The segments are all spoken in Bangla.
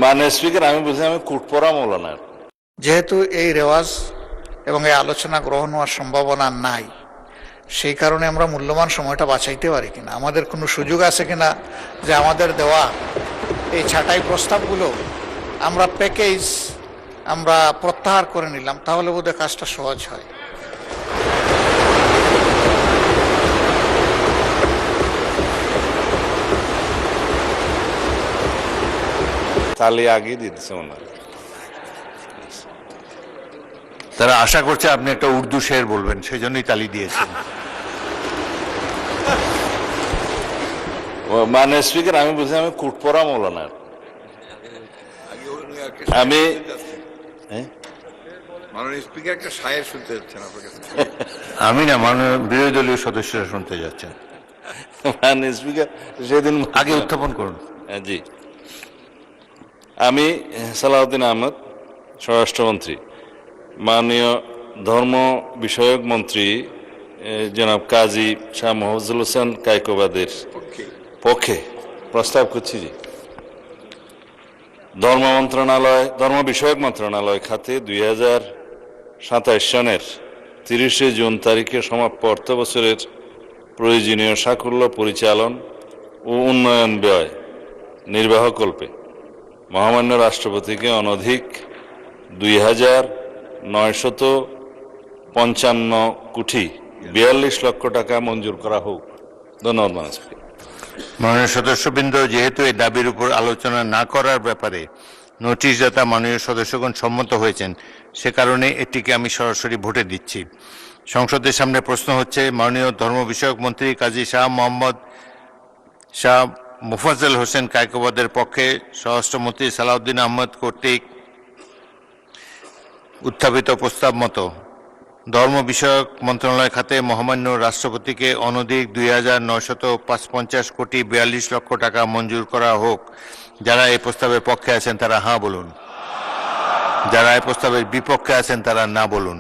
মানে স্পিকার, আমি বুঝি আমি কুটপড়া মৌলানা। যেহেতু এই রেওয়াজ এবং এই আলোচনা গ্রহণ হওয়ার সম্ভাবনা নাই, সেই কারণে আমরা মূল্যবান সময়টা বাঁচাইতে পারি কিনা, আমাদের কোনো সুযোগ আছে কিনা যে আমাদের দেওয়া এই ছাঁটাই প্রস্তাবগুলো আমরা প্যাকেজ আমরা প্রত্যাহার করে নিলাম, তাহলে বোধহয় কাজটা সহজ হয়। তালি আগে দিতেছে ওনার। তারা আশা করছে আপনি একটা উর্দু শের বলবেন, সেই জন্যই তালি দিয়েছেন। মানে স্পিকার, আমি বুঝি আমি কুটপড়া মৌলানা। আমি মাননীয় স্পিকার একটা শায়ের শুনতে যাচ্ছেন আপনার কাছে। আমি না, মাননীয় বিরোধী দলীয় সদস্যরা শুনতে যাচ্ছেন। মানে স্পিকার, সেদিন আগে উত্থাপন করুন। জি, আমি সালাউদ্দিন আহমদ, স্বরাষ্ট্রমন্ত্রী, মাননীয় ধর্ম বিষয়ক মন্ত্রী জনাব কাজী শাহ মফজুল হোসেন কায়কোবাদের পক্ষে প্রস্তাব করছি যে ধর্ম বিষয়ক মন্ত্রণালয় খাতে 2027 সনের 30 জুন তারিখে সমাপ্ত অর্থ বছরের প্রয়োজনীয় সাকল্য পরিচালন ও উন্নয়ন ব্যয় নির্বাহকল্পে মহামান্য রাষ্ট্রপতিকে অনধিক 2,955 কোটি 42 লক্ষ টাকা মঞ্জুর করা হোক। ধন্যবাদ মাননীয় স্পিকার। মাননীয় সদস্যবৃন্দ, যেহেতু এই দাবির উপর আলোচনা না করার ব্যাপারে নোটিশদাতা মাননীয় সদস্যগণ সম্মত হয়েছেন, সে কারণে এটিকে আমি সরাসরি ভোটে দিচ্ছি। সংসদের সামনে প্রশ্ন হচ্ছে, মাননীয় ধর্ম বিষয়ক মন্ত্রী কাজী শাহ মোফাজ্জল হোসেন কায়কোবাদের পক্ষে স্বরাষ্ট্রমন্ত্রী সালাউদ্দিন আহমদ কর্তৃক উত্থাপিত প্রস্তাব মতো ধর্ম বিষয়ক মন্ত্রণালয় খাতে মহামান্য রাষ্ট্রপতিকে অনধিক 2,955 কোটি 42 লক্ষ টাকা মঞ্জুর করা হোক। যারা এই প্রস্তাবের পক্ষে আছেন তারা হাঁ বলুন, যারা এই প্রস্তাবের বিপক্ষে আছেন তারা না বলুন।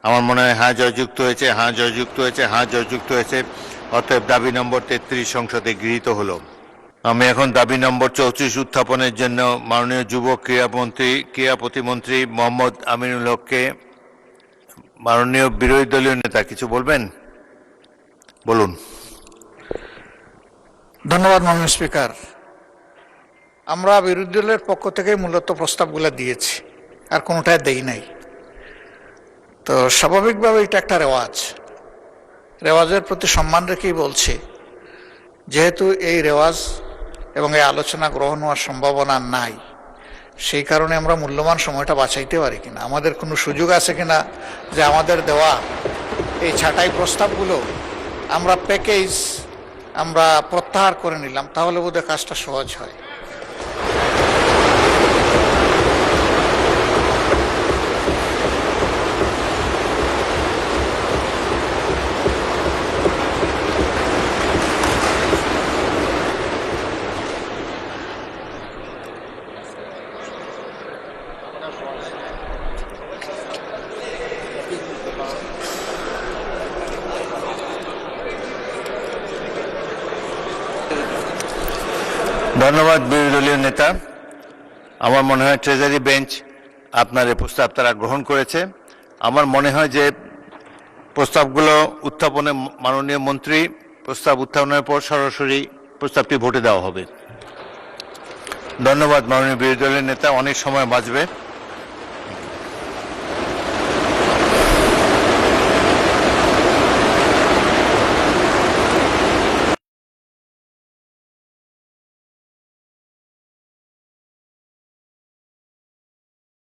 আমার মনে হয় হাঁ জয়যুক্ত হয়েছে, হাঁ জয়যুক্ত হয়েছে, হাঁ জয়যুক্ত হয়েছে। অতএব দাবি নম্বর 33 সংসদে গৃহীত হলো। আমি এখন দাবি নম্বর 34 উত্থাপনের জন্য মাননীয় যুব ক্রীড়া প্রতিমন্ত্রী মোহাম্মদ আমিনুল হককে, মাননীয় বিরোধী দলীয় নেতা কিছু বলবেন? বলুন। ধন্যবাদ মাননীয় স্পিকার। আমরা বিরোধী দলের পক্ষ থেকে মূলত প্রস্তাবগুলো দিয়েছি, আর কোনোটাই দেই নাই। তো স্বাভাবিকভাবে এটা একটা রেওয়াজের প্রতি সম্মান রেখেই বলছি, যেহেতু এই রেওয়াজ এবং এই আলোচনা গ্রহণ হওয়ার সম্ভাবনা নাই, সেই কারণে আমরা মূল্যবান সময়টা বাঁচাইতে পারি কিনা, আমাদের কোনো সুযোগ আছে কিনা যে আমাদের দেওয়া এই ছাঁটাই প্রস্তাবগুলো আমরা প্যাকেজ আমরা প্রত্যাহার করে নিলাম, তাহলে বোধহয় কাজটা সহজ হয়। ধন্যবাদ বিরোধী দলীয় নেতা। আমার মনে হয় ট্রেজারি বেঞ্চ আপনার এই প্রস্তাব তারা গ্রহণ করেছে। আমার মনে হয় যে প্রস্তাবগুলো উত্থাপনে মাননীয় মন্ত্রী প্রস্তাব উত্থাপনের পর সরাসরি প্রস্তাবটি ভোটে দেওয়া হবে। ধন্যবাদ মাননীয় বিরোধী দলের নেতা, অনেক সময় বাঁচবে।